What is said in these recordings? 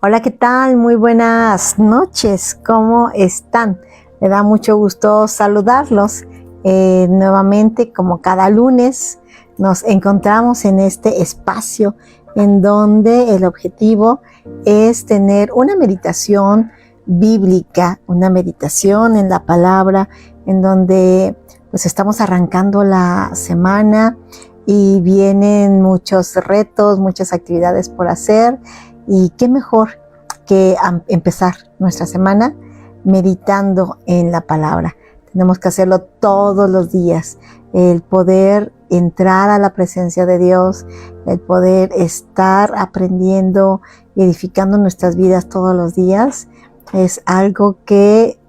Hola, ¿qué tal? Muy buenas noches. ¿Cómo están? Me da mucho gusto saludarlos. Nuevamente, como cada lunes, nos encontramos en este espacio en donde el objetivo es tener una meditación bíblica, una meditación en la palabra, en donde pues estamos arrancando la semana y vienen muchos retos, muchas actividades por hacer. Y qué mejor que empezar nuestra semana meditando en la palabra. Tenemos que hacerlo todos los días. El poder entrar a la presencia de Dios, el poder estar aprendiendo y edificando nuestras vidas todos los días, es algo que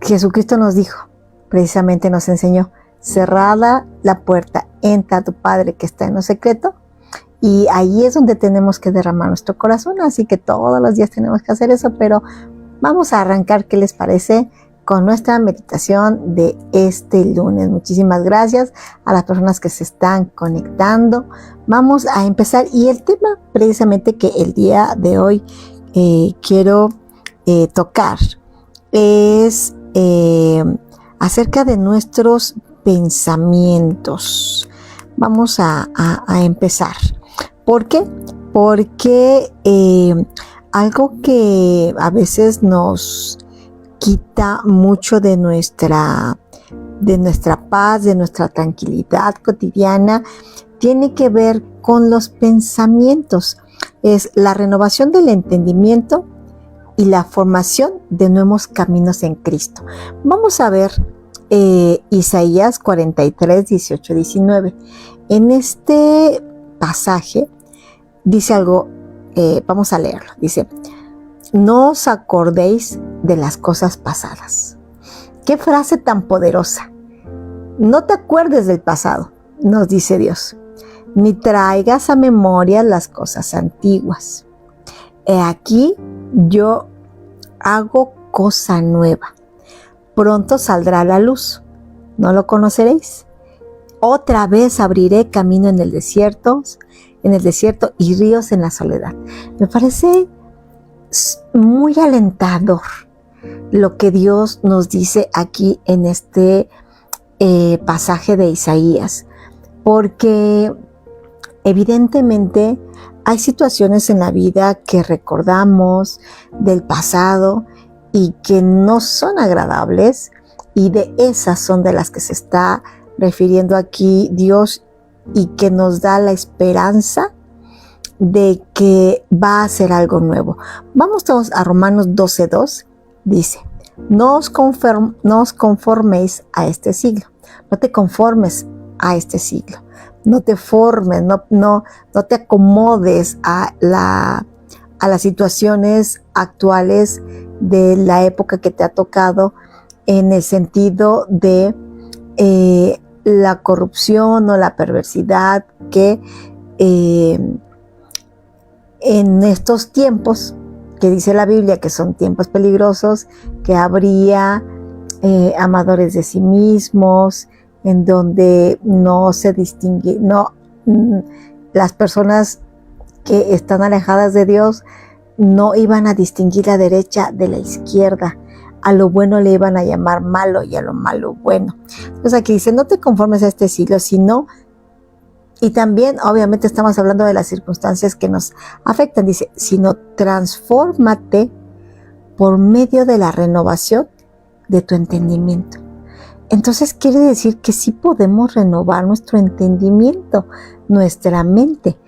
Jesucristo nos dijo, precisamente nos enseñó. Cerrada la puerta, entra tu Padre que está en lo secreto. Y ahí es donde tenemos que derramar nuestro corazón, así que todos los días tenemos que hacer eso, pero vamos a arrancar, ¿qué les parece?, con nuestra meditación de este lunes. Muchísimas gracias a las personas que se están conectando. Vamos a empezar, y el tema precisamente que el día de hoy quiero tocar es acerca de nuestros pensamientos. Vamos a empezar. ¿Por qué? Porque algo que a veces nos quita mucho de nuestra paz, de nuestra tranquilidad cotidiana, tiene que ver con los pensamientos. Es la renovación del entendimiento y la formación de nuevos caminos en Cristo. Vamos a ver Isaías 43, 18, 19. En este pasaje dice algo, vamos a leerlo. Dice: no os acordéis de las cosas pasadas. Qué frase tan poderosa. No te acuerdes del pasado, nos dice Dios, ni traigas a memoria las cosas antiguas. He aquí, yo hago cosa nueva. Pronto saldrá a la luz. ¿No lo conoceréis? Otra vez abriré camino en el desierto y ríos en la soledad. Me parece muy alentador lo que Dios nos dice aquí en este pasaje de Isaías, porque evidentemente hay situaciones en la vida que recordamos del pasado y que no son agradables, y de esas son de las que se está refiriendo aquí Dios, y que nos da la esperanza de que va a hacer algo nuevo. Vamos todos a Romanos 12:2. Dice: no os conforméis a este siglo. No te conformes a este siglo. No te formes, no te acomodes a las situaciones actuales de la época que te ha tocado, en el sentido de la corrupción o la perversidad que en estos tiempos, que dice la Biblia que son tiempos peligrosos, que habría amadores de sí mismos, en donde no se distingue, las personas que están alejadas de Dios no iban a distinguir la derecha de la izquierda. A lo bueno le iban a llamar malo y a lo malo bueno. Entonces aquí dice: no te conformes a este siglo, sino, y también obviamente estamos hablando de las circunstancias que nos afectan, dice, sino transfórmate por medio de la renovación de tu entendimiento. Entonces quiere decir que sí podemos renovar nuestro entendimiento, nuestra mente,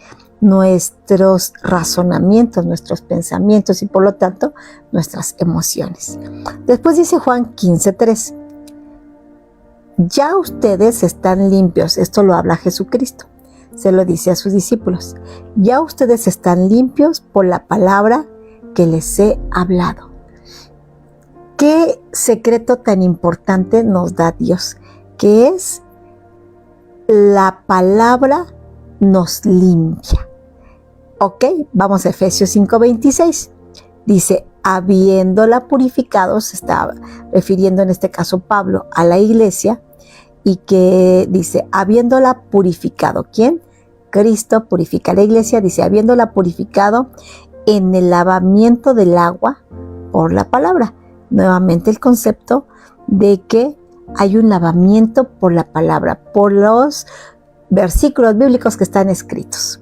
nuestros razonamientos, nuestros pensamientos y por lo tanto nuestras emociones. Después dice Juan 15:3: ya ustedes están limpios. Esto lo habla Jesucristo, se lo dice a sus discípulos. Ya ustedes están limpios por la palabra que les he hablado. Qué secreto tan importante nos da Dios, que es la palabra nos limpia. Ok, vamos a Efesios 5:26. Dice: habiéndola purificado, se está refiriendo en este caso Pablo a la iglesia, y que dice: habiéndola purificado. ¿Quién? Cristo purifica la iglesia, dice, habiéndola purificado en el lavamiento del agua por la palabra. Nuevamente el concepto de que hay un lavamiento por la palabra, por los versículos bíblicos que están escritos.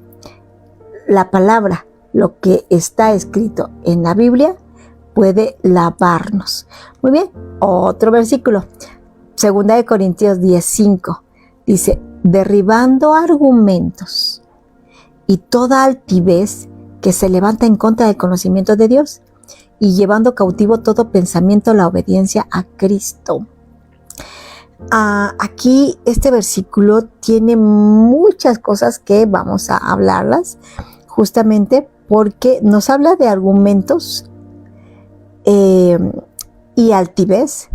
La palabra, lo que está escrito en la Biblia, puede lavarnos. Muy bien, otro versículo, 2 Corintios 10:5, dice, derribando argumentos y toda altivez que se levanta en contra del conocimiento de Dios y llevando cautivo todo pensamiento a la obediencia a Cristo. Aquí este versículo tiene muchas cosas que vamos a hablarlas, justamente porque nos habla de argumentos y altivez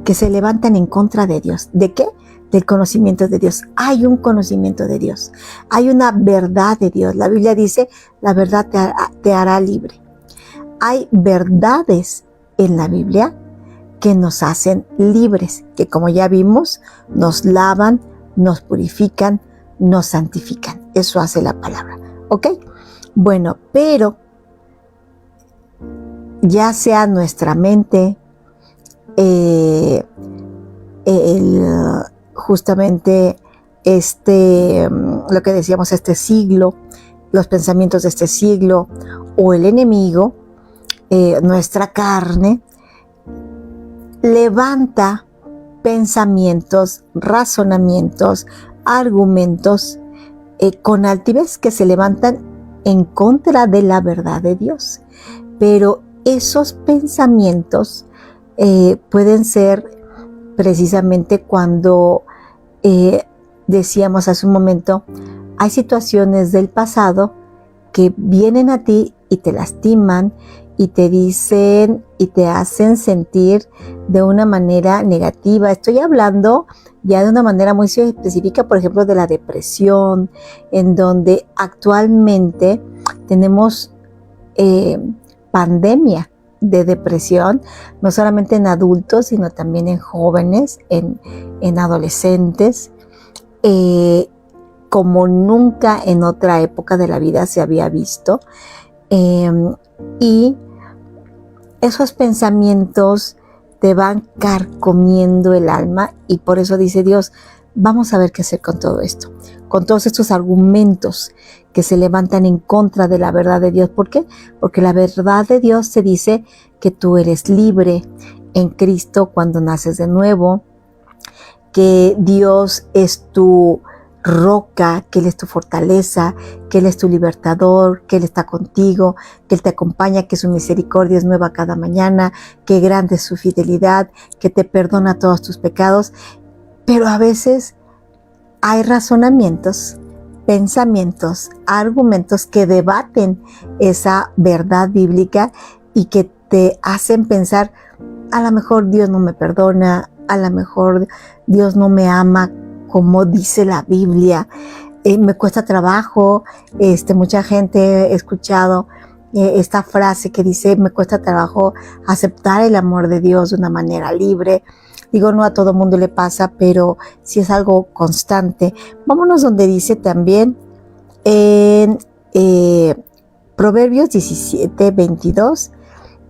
que se levantan en contra de Dios. ¿De qué? Del conocimiento de Dios. Hay un conocimiento de Dios. Hay una verdad de Dios. La Biblia dice, la verdad te hará libre. Hay verdades en la Biblia que nos hacen libres, que como ya vimos, nos lavan, nos purifican, nos santifican. Eso hace la palabra. ¿Ok? Bueno, pero ya sea nuestra mente, justamente lo que decíamos, este siglo, los pensamientos de este siglo, o el enemigo, nuestra carne, levanta pensamientos, razonamientos, argumentos con altivez que se levantan en contra de la verdad de Dios. Pero esos pensamientos pueden ser precisamente cuando decíamos hace un momento, hay situaciones del pasado que vienen a ti y te lastiman y te dicen y te hacen sentir de una manera negativa. Estoy hablando ya de una manera muy específica, por ejemplo, de la depresión, en donde actualmente tenemos pandemia de depresión, no solamente en adultos, sino también en jóvenes, en adolescentes, como nunca en otra época de la vida se había visto. Y esos pensamientos te van carcomiendo el alma, y por eso dice Dios, vamos a ver qué hacer con todo esto, con todos estos argumentos que se levantan en contra de la verdad de Dios. ¿Por qué? Porque la verdad de Dios te dice que tú eres libre en Cristo cuando naces de nuevo, que Dios es tu roca, que Él es tu fortaleza, que Él es tu libertador, que Él está contigo, que Él te acompaña, que su misericordia es nueva cada mañana, que grande es su fidelidad, que te perdona todos tus pecados. Pero a veces hay razonamientos, pensamientos, argumentos que debaten esa verdad bíblica y que te hacen pensar, a lo mejor Dios no me perdona, a lo mejor Dios no me ama como dice la Biblia, me cuesta trabajo. Mucha gente he escuchado esta frase que dice, me cuesta trabajo aceptar el amor de Dios de una manera libre. Digo, no a todo mundo le pasa, pero si es algo constante. Vámonos donde dice también en Proverbios 17:22,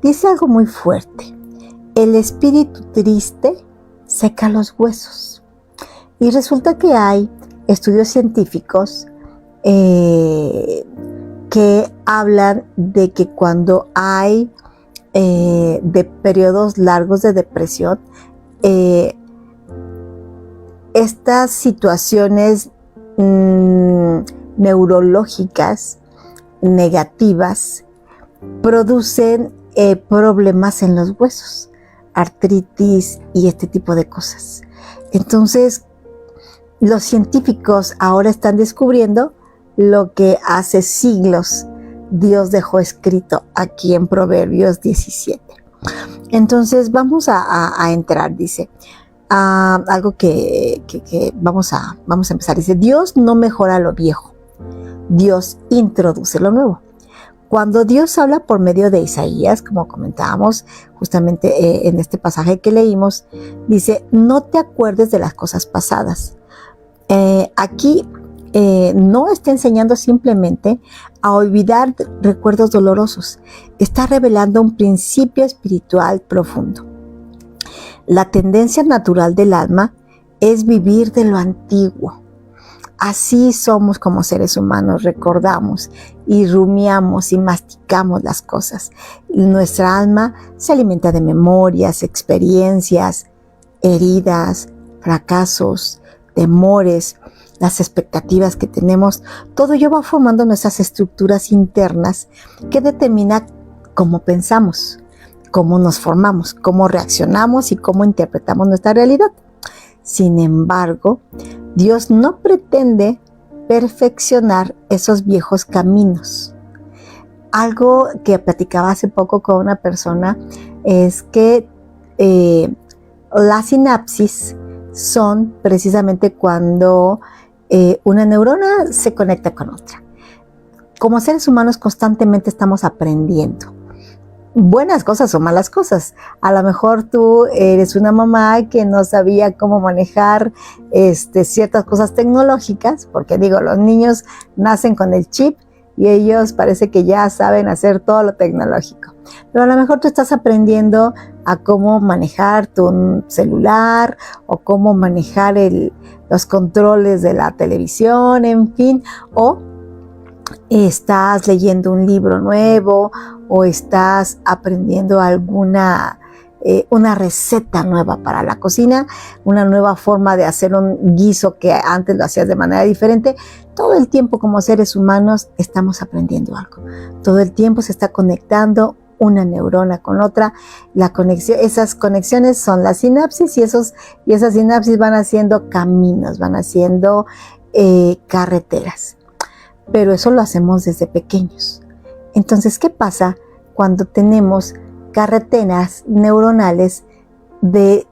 dice algo muy fuerte. El espíritu triste seca los huesos. Y resulta que hay estudios científicos que hablan de que cuando hay de periodos largos de depresión, estas situaciones neurológicas negativas producen problemas en los huesos, artritis y este tipo de cosas. Entonces, los científicos ahora están descubriendo lo que hace siglos Dios dejó escrito aquí en Proverbios 17. Entonces vamos a entrar, dice, algo que vamos a empezar. Dice, Dios no mejora lo viejo, Dios introduce lo nuevo. Cuando Dios habla por medio de Isaías, como comentábamos justamente en este pasaje que leímos, dice, no te acuerdes de las cosas pasadas. Aquí no está enseñando simplemente a olvidar recuerdos dolorosos, está revelando un principio espiritual profundo. La tendencia natural del alma es vivir de lo antiguo. Así somos como seres humanos, recordamos y rumiamos y masticamos las cosas. Nuestra alma se alimenta de memorias, experiencias, heridas, fracasos, temores, las expectativas que tenemos. Todo ello va formando nuestras estructuras internas que determina cómo pensamos, cómo nos formamos, cómo reaccionamos y cómo interpretamos nuestra realidad. Sin embargo, Dios no pretende perfeccionar esos viejos caminos. Algo que platicaba hace poco con una persona es que las sinapsis son precisamente cuando una neurona se conecta con otra. Como seres humanos constantemente estamos aprendiendo. Buenas cosas o malas cosas. A lo mejor tú eres una mamá que no sabía cómo manejar ciertas cosas tecnológicas, porque digo, los niños nacen con el chip y ellos parece que ya saben hacer todo lo tecnológico. Pero a lo mejor tú estás aprendiendo a cómo manejar tu celular o cómo manejar los controles de la televisión, en fin, o estás leyendo un libro nuevo o estás aprendiendo una receta nueva para la cocina, una nueva forma de hacer un guiso que antes lo hacías de manera diferente. Todo el tiempo como seres humanos estamos aprendiendo algo. Todo el tiempo se está conectando una neurona con otra. Esas conexiones son las sinapsis y esas sinapsis van haciendo caminos, van haciendo carreteras. Pero eso lo hacemos desde pequeños. Entonces, ¿qué pasa cuando tenemos carreteras neuronales de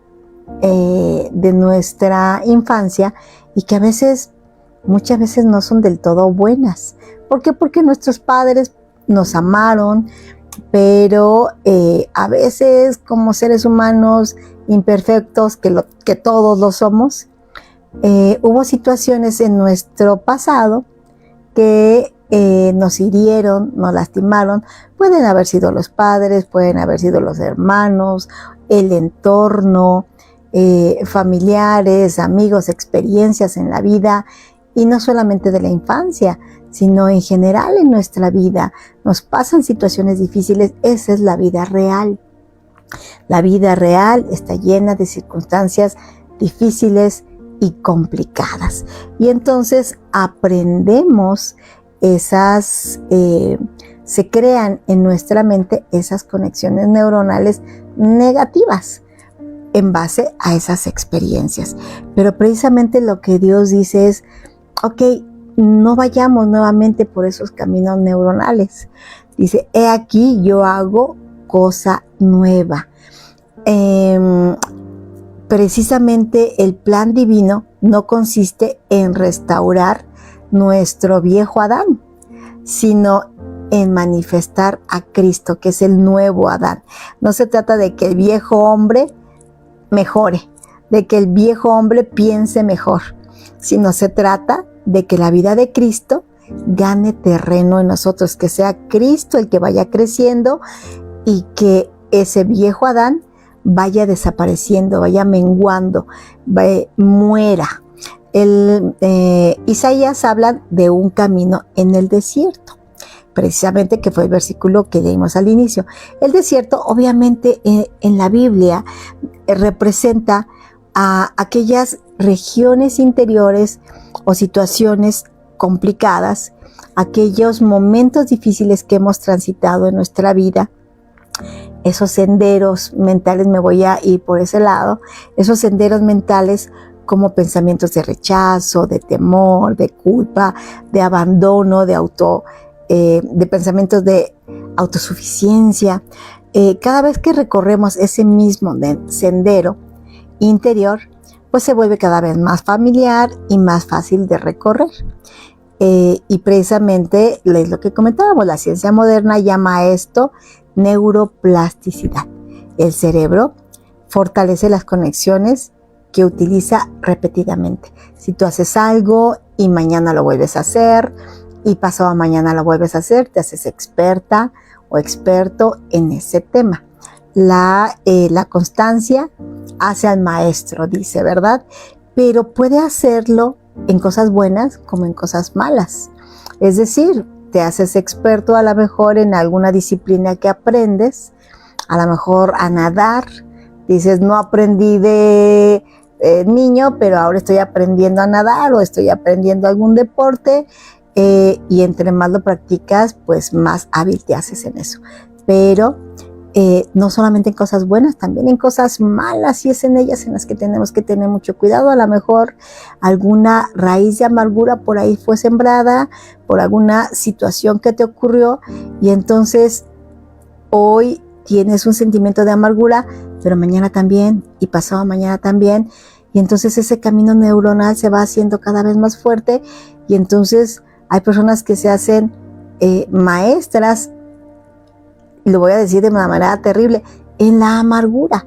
nuestra infancia y que muchas veces no son del todo buenas? ¿Por qué? Porque nuestros padres nos amaron, pero a veces como seres humanos imperfectos, que todos lo somos, hubo situaciones en nuestro pasado que nos hirieron, nos lastimaron. Pueden haber sido los padres, pueden haber sido los hermanos, el entorno, familiares, amigos, experiencias en la vida, y no solamente de la infancia, sino en general en nuestra vida. Nos pasan situaciones difíciles. Esa es la vida real. La vida real está llena de circunstancias difíciles y complicadas. Y entonces aprendemos se crean en nuestra mente esas conexiones neuronales negativas en base a esas experiencias. Pero precisamente lo que Dios dice es, ok, no vayamos nuevamente por esos caminos neuronales. Dice, he aquí yo hago cosa nueva. Precisamente el plan divino no consiste en restaurar nuestro viejo Adán, sino en manifestar a Cristo, que es el nuevo Adán. No se trata de que el viejo hombre mejore, de que el viejo hombre piense mejor, sino se trata de que la vida de Cristo gane terreno en nosotros, que sea Cristo el que vaya creciendo y que ese viejo Adán vaya desapareciendo, vaya menguando, muera. Isaías habla de un camino en el desierto, precisamente, que fue el versículo que leímos al inicio. El desierto, obviamente, en la Biblia representa a aquellas regiones interiores o situaciones complicadas, aquellos momentos difíciles que hemos transitado en nuestra vida, esos senderos mentales, me voy a ir por ese lado, esos senderos mentales como pensamientos de rechazo, de temor, de culpa, de abandono, de pensamientos de autosuficiencia. Cada vez que recorremos ese mismo sendero interior, pues se vuelve cada vez más familiar y más fácil de recorrer. Y precisamente es lo que comentábamos, la ciencia moderna llama a esto neuroplasticidad. El cerebro fortalece las conexiones que utiliza repetidamente. Si tú haces algo y mañana lo vuelves a hacer y pasado mañana lo vuelves a hacer, te haces experta o experto en ese tema. La constancia hace al maestro, dice, ¿verdad? Pero puede hacerlo en cosas buenas como en cosas malas. Es decir, te haces experto a lo mejor en alguna disciplina que aprendes, a lo mejor a nadar. Dices, no aprendí de niño, pero ahora estoy aprendiendo a nadar o estoy aprendiendo algún deporte, y entre más lo practicas, pues más hábil te haces en eso. Pero no solamente en cosas buenas, también en cosas malas, y es en ellas en las que tenemos que tener mucho cuidado. A lo mejor alguna raíz de amargura por ahí fue sembrada por alguna situación que te ocurrió, y entonces hoy tienes un sentimiento de amargura, pero mañana también, y pasado mañana también, y entonces ese camino neuronal se va haciendo cada vez más fuerte, y entonces hay personas que se hacen maestras, lo voy a decir de una manera terrible, en la amargura.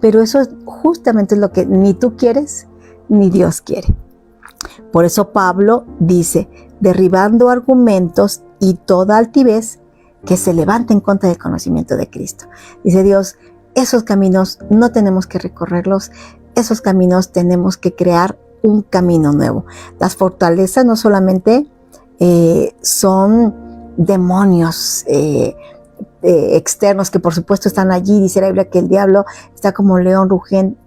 Pero eso justamente es lo que ni tú quieres, ni Dios quiere. Por eso Pablo dice, derribando argumentos y toda altivez que se levanta en contra del conocimiento de Cristo. Dice Dios, esos caminos no tenemos que recorrerlos, esos caminos tenemos que crear un camino nuevo. Las fortalezas no solamente son demonios externos que por supuesto están allí. Dice la Biblia que el diablo está como león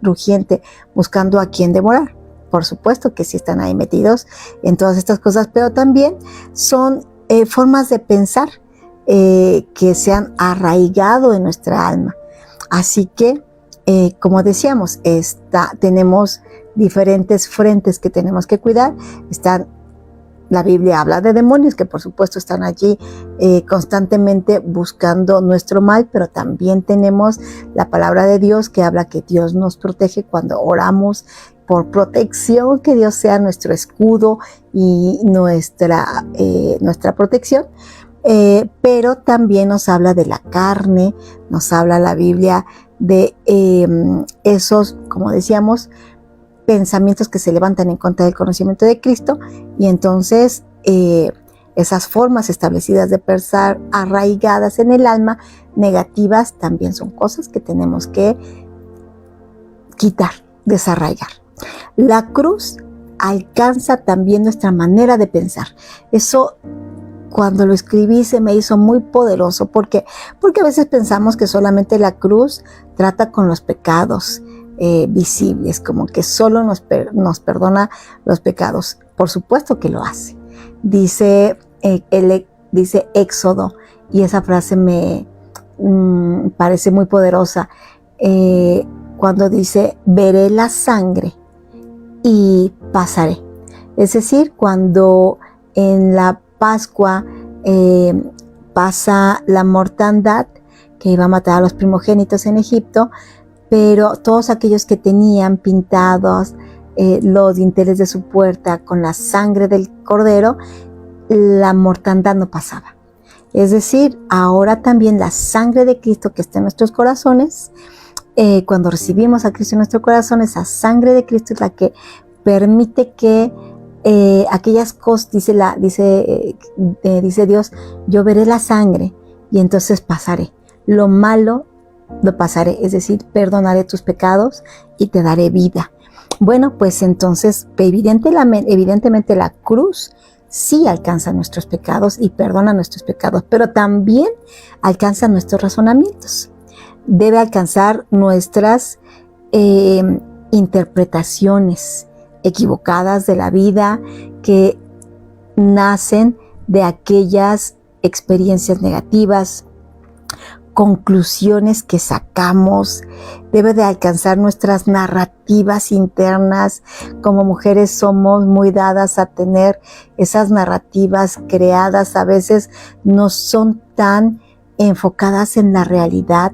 rugiente buscando a quien devorar. Por supuesto que sí están ahí metidos en todas estas cosas, pero también son formas de pensar que se han arraigado en nuestra alma. Así que, como decíamos, tenemos diferentes frentes que tenemos que cuidar. La Biblia habla de demonios que por supuesto están allí constantemente buscando nuestro mal, pero también tenemos la palabra de Dios que habla que Dios nos protege cuando oramos por protección, que Dios sea nuestro escudo y nuestra protección. Pero también nos habla de la carne, nos habla la Biblia de esos, como decíamos, pensamientos que se levantan en contra del conocimiento de Cristo, y entonces esas formas establecidas de pensar arraigadas en el alma, negativas, también son cosas que tenemos que quitar, desarraigar. La cruz alcanza también nuestra manera de pensar. Eso, cuando lo escribí, se me hizo muy poderoso, porque a veces pensamos que solamente la cruz trata con los pecados visibles, como que solo nos perdona los pecados. Por supuesto que lo hace. Dice Éxodo, y esa frase me parece muy poderosa, cuando dice, veré la sangre y pasaré. Es decir, cuando en la Pascua pasa la mortandad, que iba a matar a los primogénitos en Egipto, pero todos aquellos que tenían pintados los dinteles de su puerta con la sangre del cordero, la mortandad no pasaba. Es decir, ahora también la sangre de Cristo que está en nuestros corazones, cuando recibimos a Cristo en nuestro corazón, esa sangre de Cristo es la que permite que aquellas cosas, dice Dios, yo veré la sangre y entonces pasaré. Lo malo lo pasaré, es decir, perdonaré tus pecados y te daré vida. Bueno, pues entonces evidentemente la cruz sí alcanza nuestros pecados y perdona nuestros pecados, pero también alcanza nuestros razonamientos. Debe alcanzar nuestras interpretaciones equivocadas de la vida que nacen de aquellas experiencias negativas, conclusiones que sacamos. Debe de alcanzar nuestras narrativas internas. Como mujeres somos muy dadas a tener esas narrativas creadas, a veces no son tan enfocadas en la realidad.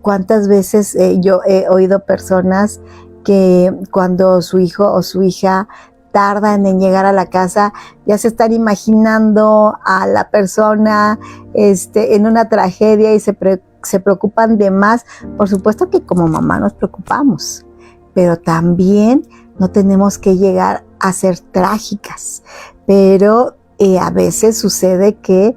¿Cuántas veces yo he oído personas que cuando su hijo o su hija tardan en llegar a la casa, ya se están imaginando a la persona en una tragedia y se preocupan de más? Por supuesto que como mamá nos preocupamos, pero también no tenemos que llegar a ser trágicas. Pero a veces sucede que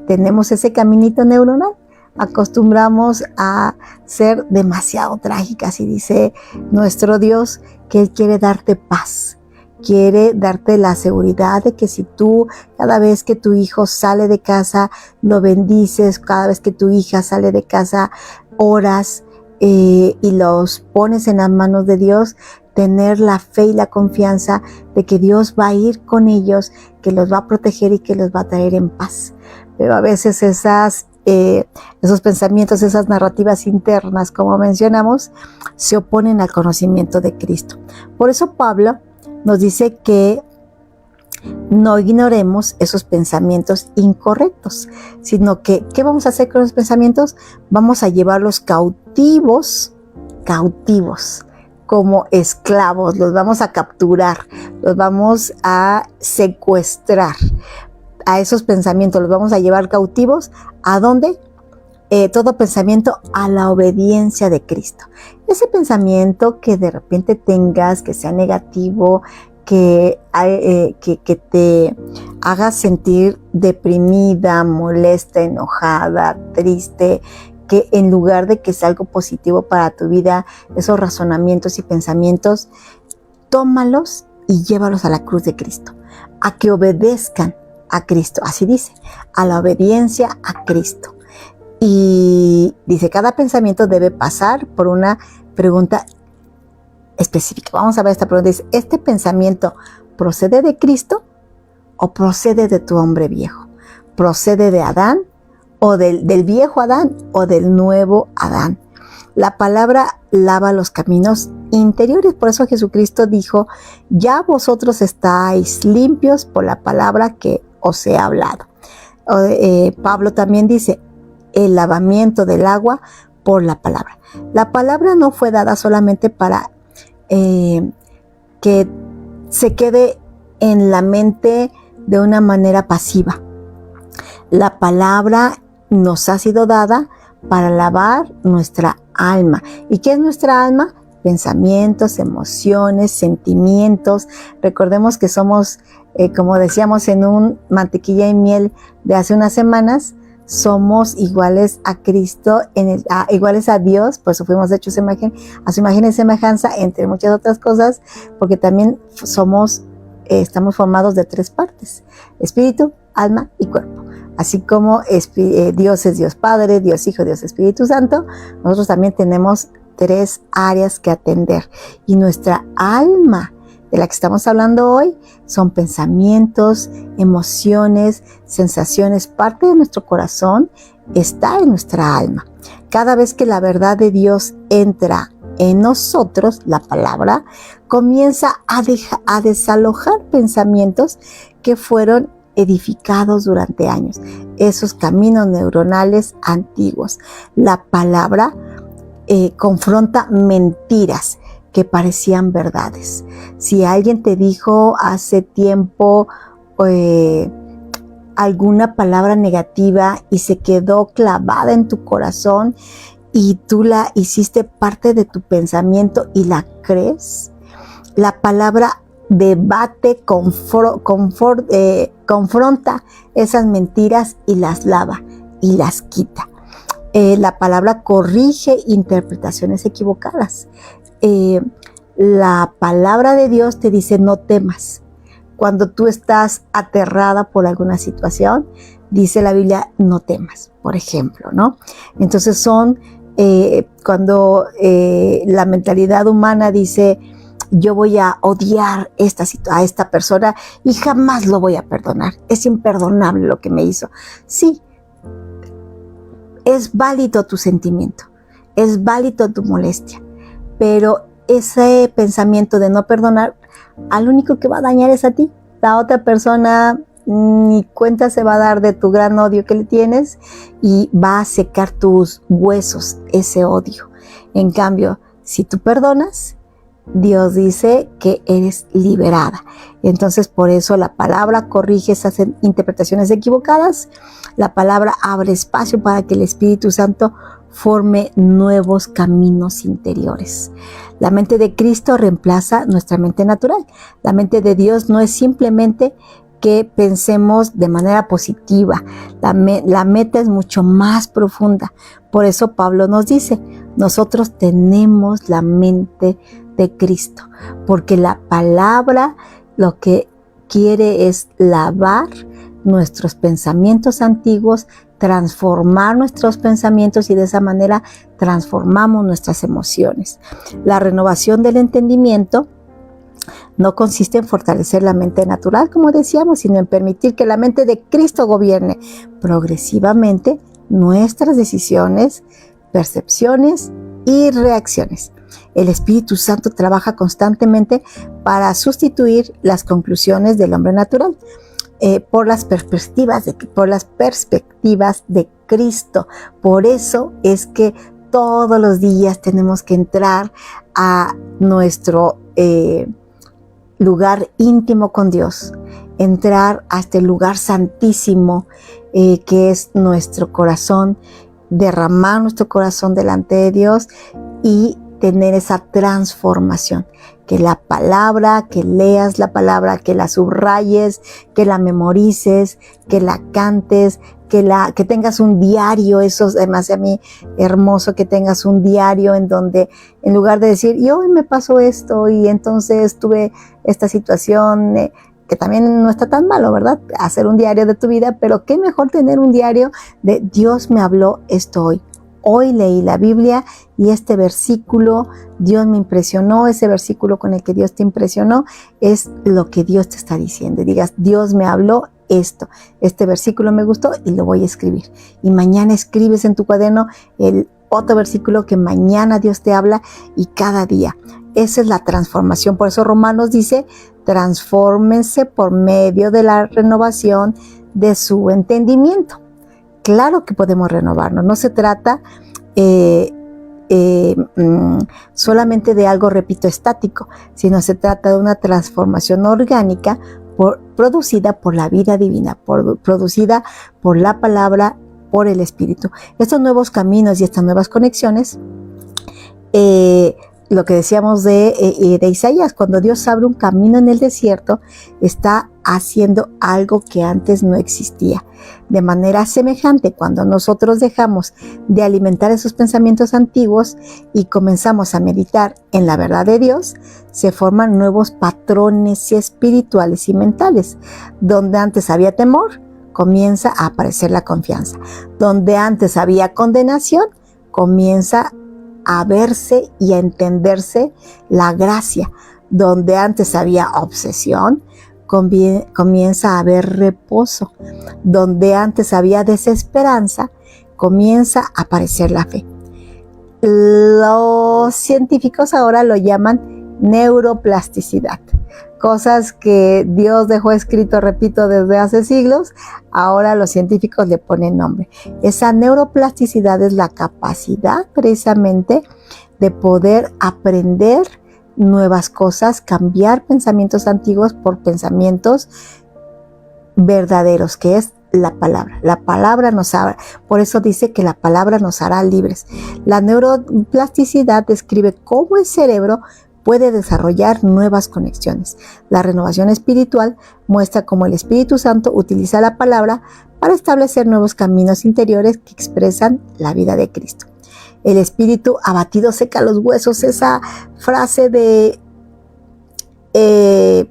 tenemos ese caminito neuronal. Acostumbramos a ser demasiado trágicas y dice nuestro Dios que Él quiere darte paz. Quiere darte la seguridad de que si tú, cada vez que tu hijo sale de casa, lo bendices, cada vez que tu hija sale de casa, oras y los pones en las manos de Dios, tener la fe y la confianza de que Dios va a ir con ellos, que los va a proteger y que los va a traer en paz. Pero a veces esos pensamientos, esas narrativas internas, como mencionamos, se oponen al conocimiento de Cristo. Por eso Pablo nos dice que no ignoremos esos pensamientos incorrectos, sino que, ¿qué vamos a hacer con los pensamientos? Vamos a llevarlos cautivos, como esclavos, los vamos a capturar, los vamos a secuestrar. A esos pensamientos los vamos a llevar cautivos. ¿A dónde? Todo pensamiento a la obediencia de Cristo. Ese pensamiento que de repente tengas, que sea negativo, que te haga sentir deprimida, molesta, enojada, triste, que en lugar de que sea algo positivo para tu vida, esos razonamientos y pensamientos, tómalos y llévalos a la cruz de Cristo, a que obedezcan a Cristo. Así dice, a la obediencia a Cristo. Y dice, cada pensamiento debe pasar por una pregunta específica. Vamos a ver esta pregunta. Dice, ¿este pensamiento procede de Cristo o procede de tu hombre viejo? ¿Procede de Adán o del viejo Adán o del nuevo Adán? La palabra lava los caminos interiores. Por eso Jesucristo dijo, ya vosotros estáis limpios por la palabra que os he hablado. Pablo también dice, el lavamiento del agua por la palabra. La palabra no fue dada solamente para que se quede en la mente de una manera pasiva. La palabra nos ha sido dada para lavar nuestra alma. ¿Y qué es nuestra alma? Pensamientos, emociones, sentimientos. Recordemos que somos, como decíamos en un mantequilla y miel de hace unas semanas, somos iguales a Cristo, iguales a Dios, por eso fuimos hechos a su imagen y semejanza, entre muchas otras cosas, porque también estamos formados de 3 partes, espíritu, alma y cuerpo. Así como Dios es Dios Padre, Dios Hijo, Dios Espíritu Santo, nosotros también tenemos 3 áreas que atender. Y nuestra alma, de la que estamos hablando hoy, son pensamientos, emociones, sensaciones. Parte de nuestro corazón está en nuestra alma. Cada vez que la verdad de Dios entra en nosotros, la palabra comienza a desalojar pensamientos que fueron edificados durante años, esos caminos neuronales antiguos. La palabra confronta mentiras que parecían verdades. Si alguien te dijo hace tiempo alguna palabra negativa y se quedó clavada en tu corazón y tú la hiciste parte de tu pensamiento y la crees, la palabra debate, confronta esas mentiras y las lava y las quita. La palabra corrige interpretaciones equivocadas. La palabra de Dios te dice no temas. Cuando tú estás aterrada por alguna situación, dice la Biblia no temas, por ejemplo, ¿no? Entonces cuando la mentalidad humana dice yo voy a odiar a esta persona y jamás lo voy a perdonar, es imperdonable lo que me hizo. Sí, es válido tu sentimiento, es válido tu molestia, pero ese pensamiento de no perdonar, al único que va a dañar es a ti. La otra persona ni cuenta se va a dar de tu gran odio que le tienes y va a secar tus huesos ese odio. En cambio, si tú perdonas, Dios dice que eres liberada. Entonces, por eso la palabra corrige esas interpretaciones equivocadas. La palabra abre espacio para que el Espíritu Santo forme nuevos caminos interiores. La mente de Cristo reemplaza nuestra mente natural. La mente de Dios no es simplemente que pensemos de manera positiva. La meta es mucho más profunda. Por eso Pablo nos dice, nosotros tenemos la mente de Cristo, porque la palabra lo que quiere es lavar nuestros pensamientos antiguos, transformar nuestros pensamientos y de esa manera transformamos nuestras emociones. La renovación del entendimiento no consiste en fortalecer la mente natural, como decíamos, sino en permitir que la mente de Cristo gobierne progresivamente nuestras decisiones, percepciones y reacciones. El Espíritu Santo trabaja constantemente para sustituir las conclusiones del hombre natural por las perspectivas de Cristo. Por eso es que todos los días tenemos que entrar a nuestro lugar íntimo con Dios, entrar a este lugar santísimo que es nuestro corazón, derramar nuestro corazón delante de Dios y tener esa transformación. Que la palabra, que leas la palabra, que la subrayes, que la memorices, que la cantes, que tengas un diario. Eso es además a mí hermoso, que tengas un diario en donde en lugar de decir, y hoy me pasó esto y entonces tuve esta situación, que también no está tan malo, ¿verdad? Hacer un diario de tu vida, pero qué mejor tener un diario de Dios me habló esto hoy. Hoy leí la Biblia y este versículo, Dios me impresionó, ese versículo con el que Dios te impresionó es lo que Dios te está diciendo. Y digas, Dios me habló esto, este versículo me gustó y lo voy a escribir. Y mañana escribes en tu cuaderno el otro versículo que mañana Dios te habla y cada día. Esa es la transformación. Por eso Romanos dice, transfórmense por medio de la renovación de su entendimiento. Claro que podemos renovarnos, no se trata solamente de algo, repito, estático, sino se trata de una transformación orgánica producida por la vida divina, producida por la palabra, por el Espíritu. Estos nuevos caminos y estas nuevas conexiones, lo que decíamos de Isaías, cuando Dios abre un camino en el desierto, está haciendo algo que antes no existía. De manera semejante, cuando nosotros dejamos de alimentar esos pensamientos antiguos y comenzamos a meditar en la verdad de Dios, se forman nuevos patrones espirituales y mentales. Donde antes había temor, comienza a aparecer la confianza. Donde antes había condenación, comienza a verse y a entenderse la gracia. Donde antes había obsesión, comienza a haber reposo. Donde antes había desesperanza, comienza a aparecer la fe. Los científicos ahora lo llaman neuroplasticidad. Cosas que Dios dejó escrito, repito, desde hace siglos, ahora los científicos le ponen nombre. Esa neuroplasticidad es la capacidad precisamente de poder aprender nuevas cosas, cambiar pensamientos antiguos por pensamientos verdaderos, que es la palabra. La palabra nos hará, por eso dice que la palabra nos hará libres. La neuroplasticidad describe cómo el cerebro puede desarrollar nuevas conexiones. La renovación espiritual muestra cómo el Espíritu Santo utiliza la palabra para establecer nuevos caminos interiores que expresan la vida de Cristo. El espíritu abatido seca los huesos. Esa frase de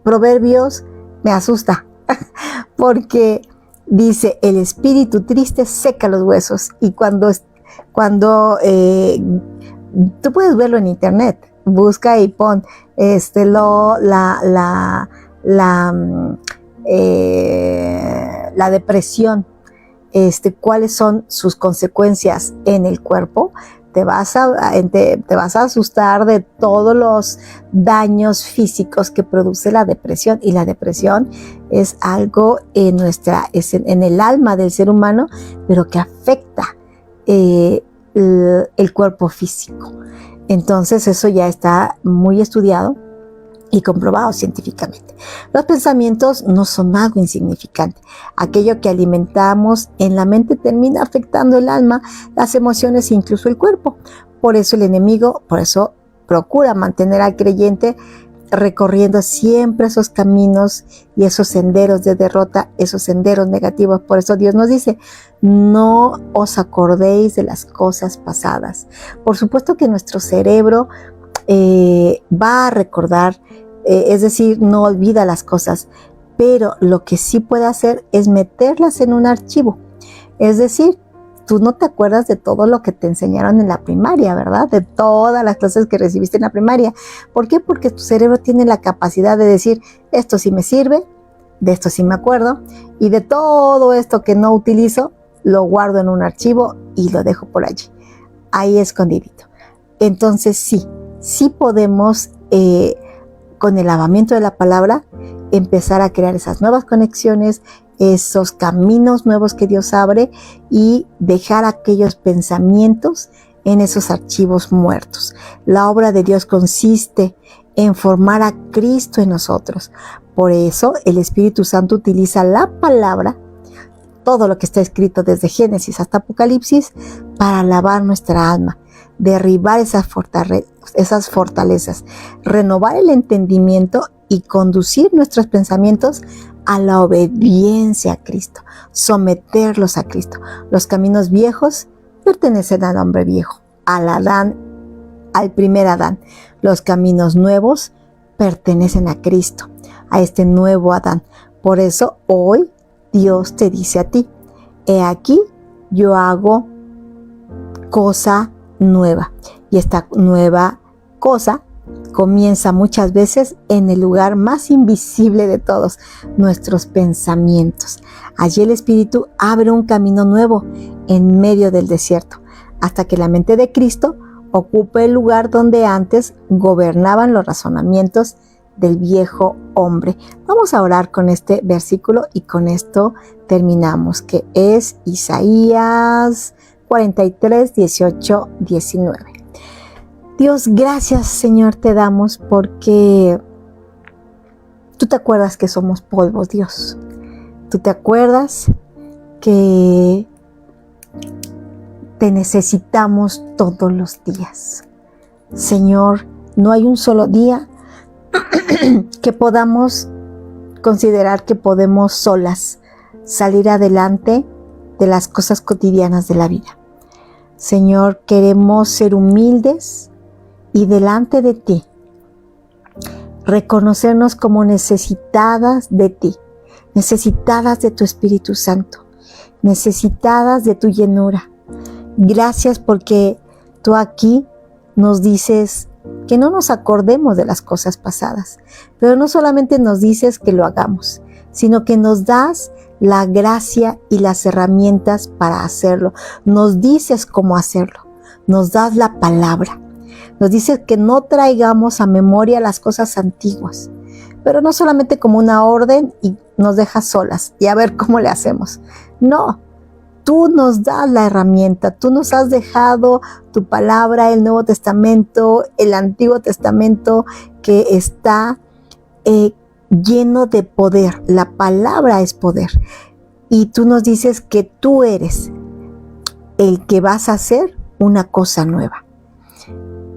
Proverbios me asusta porque dice, el espíritu triste seca los huesos. Y cuando tú puedes verlo en internet, busca y pon la depresión, cuáles son sus consecuencias en el cuerpo. Te vas a asustar de todos los daños físicos que produce la depresión. Y la depresión es algo en el alma del ser humano, pero que afecta el cuerpo físico. Entonces eso ya está muy estudiado y comprobado científicamente. Los pensamientos no son algo insignificante. Aquello que alimentamos en la mente termina afectando el alma, las emociones e incluso el cuerpo. Por eso el enemigo, procura mantener al creyente recorriendo siempre esos caminos y esos senderos de derrota, esos senderos negativos. Por eso Dios nos dice, no os acordéis de las cosas pasadas. Por supuesto que nuestro cerebro va a recordar, es decir, no olvida las cosas, pero lo que sí puede hacer es meterlas en un archivo. Es decir, tú no te acuerdas de todo lo que te enseñaron en la primaria, ¿verdad? De todas las clases que recibiste en la primaria. ¿Por qué? Porque tu cerebro tiene la capacidad de decir, esto sí me sirve, de esto sí me acuerdo, y de todo esto que no utilizo, lo guardo en un archivo y lo dejo por allí, ahí escondidito. Entonces sí podemos, con el lavamiento de la palabra, empezar a crear esas nuevas conexiones, esos caminos nuevos que Dios abre y dejar aquellos pensamientos en esos archivos muertos. La obra de Dios consiste en formar a Cristo en nosotros. Por eso el Espíritu Santo utiliza la palabra, todo lo que está escrito desde Génesis hasta Apocalipsis, para lavar nuestra alma, derribar esas fortalezas, renovar el entendimiento y conducir nuestros pensamientos a la obediencia a Cristo, someterlos a Cristo. Los caminos viejos pertenecen al hombre viejo, al primer Adán. Los caminos nuevos pertenecen a Cristo, a este nuevo Adán. Por eso hoy Dios te dice a ti, he aquí, yo hago cosa nueva. Y esta nueva cosa comienza muchas veces en el lugar más invisible de todos, nuestros pensamientos. Allí el Espíritu abre un camino nuevo en medio del desierto, hasta que la mente de Cristo ocupe el lugar donde antes gobernaban los razonamientos del viejo hombre. Vamos a orar con este versículo y con esto terminamos, que es Isaías 43, 18, 19. Dios, gracias, Señor, te damos porque tú te acuerdas que somos polvo, Dios. Tú te acuerdas que te necesitamos todos los días. Señor, no hay un solo día que podamos considerar que podemos solas salir adelante de las cosas cotidianas de la vida. Señor, queremos ser humildes y delante de ti reconocernos como necesitadas de ti, necesitadas de tu Espíritu Santo, necesitadas de tu llenura. Gracias porque tú aquí nos dices que no nos acordemos de las cosas pasadas, pero no solamente nos dices que lo hagamos, sino que nos das la gracia y las herramientas para hacerlo. Nos dices cómo hacerlo, nos das la palabra. Nos dices que no traigamos a memoria las cosas antiguas, pero no solamente como una orden y nos dejas solas y a ver cómo le hacemos. No, tú nos das la herramienta, tú nos has dejado tu palabra, el Nuevo Testamento, el Antiguo Testamento, que está lleno de poder. La palabra es poder. Y tú nos dices que tú eres el que vas a hacer una cosa nueva.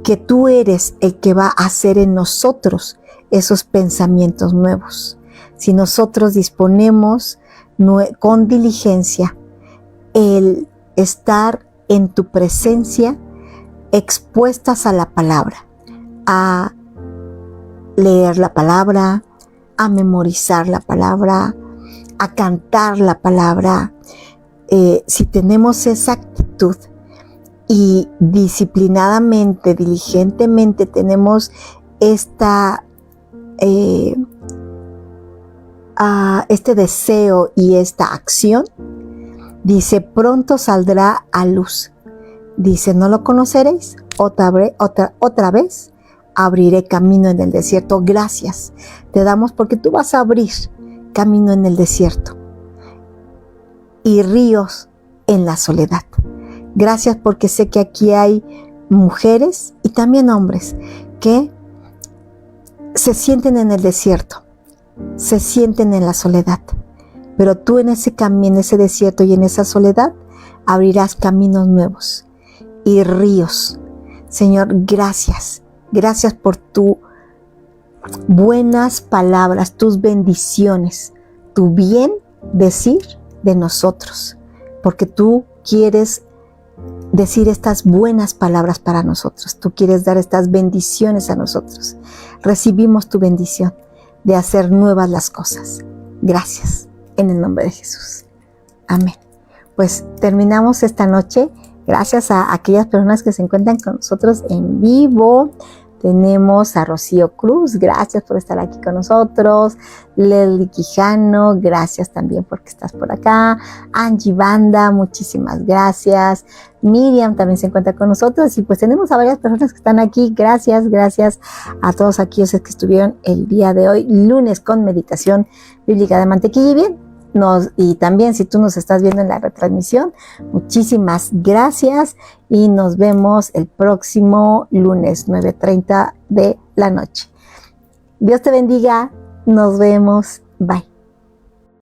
Que tú eres el que va a hacer en nosotros esos pensamientos nuevos. Si nosotros disponemos con diligencia el estar en tu presencia, expuestas a la palabra, a leer la palabra, a memorizar la palabra, a cantar la palabra. Si tenemos esa actitud y disciplinadamente, diligentemente tenemos este deseo y esta acción, dice, pronto saldrá a luz. Dice, ¿no lo conoceréis? Otra vez abriré camino en el desierto. Gracias te damos porque tú vas a abrir camino en el desierto y ríos en la soledad. Gracias porque sé que aquí hay mujeres y también hombres que se sienten en el desierto, se sienten en la soledad, pero tú en ese camino, en ese desierto y en esa soledad, abrirás caminos nuevos y ríos. Señor, gracias. Gracias por tus buenas palabras, tus bendiciones, tu bien decir de nosotros, porque tú quieres decir estas buenas palabras para nosotros. Tú quieres dar estas bendiciones a nosotros. Recibimos tu bendición de hacer nuevas las cosas. Gracias, en el nombre de Jesús. Amén. Pues terminamos esta noche. Gracias a aquellas personas que se encuentran con nosotros en vivo. Tenemos a Rocío Cruz, gracias por estar aquí con nosotros. Lely Quijano, gracias también porque estás por acá. Angie Banda, muchísimas gracias. Miriam también se encuentra con nosotros. Y pues tenemos a varias personas que están aquí. Gracias a todos aquellos que estuvieron el día de hoy, lunes, con meditación bíblica de mantequilla y bien. Y también si tú nos estás viendo en la retransmisión, muchísimas gracias y nos vemos el próximo lunes 9:30 de la noche. Dios te bendiga, nos vemos, bye.